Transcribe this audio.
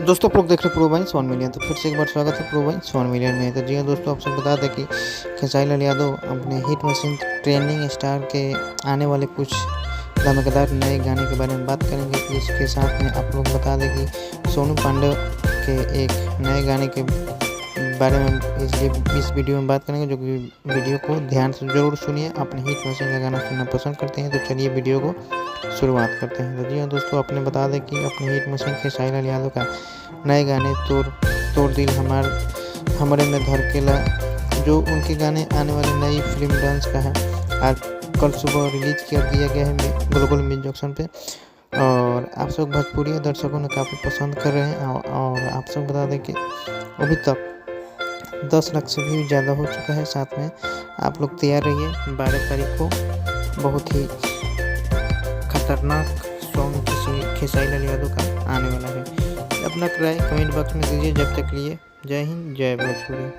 दोस्तों आप लोग देख रहे प्रो बाइंस 1 मिलियन। तो फिर से एक बार स्वागत है प्रो बाइंस 1 मिलियन में। तो जी हाँ दोस्तों, आप सबको बता दें कि खेसारी लाल यादव अपने हिट मशीन ट्रेंडिंग स्टार के आने वाले कुछ धमाकेदार नए गाने के बारे में बात करेंगे। तो इसके साथ में आप लोग बता दें कि सोनू पांडे के एक नए गाने के बारे में इस वीडियो में बात करेंगे, जो कि वीडियो को ध्यान से ज़रूर सुनिए। अपने हिट मशीन का गाना सुनना पसंद करते हैं तो चलिए वीडियो को शुरुआत करते हैं। तो जी हाँ दोस्तों, अपने बता दें कि अपने हिट मशीन खेसारी लाल यादव का नए गाने तोड़ दिल हमरे में धड़केला, जो उनके गाने आने वाली नई फिल्म डांस का है, आज कल सुबह रिलीज कर दिया गया है ग्लोबल म्यूजिक जंक्शन पे। और आप सब भोजपुरी दर्शकों ने काफ़ी पसंद कर रहे हैं। और आप सब बता दें कि अभी तक 10 लाख से भी ज़्यादा हो चुका है। साथ में आप लोग तैयार रहिए, 12 तारीख को बहुत ही खतरनाक सॉन्ग खेसारी लाल यादव का आने वाला है। अपना राय कमेंट बॉक्स में दीजिए। जब तक लिए जय हिंद, जय भोजपुरी।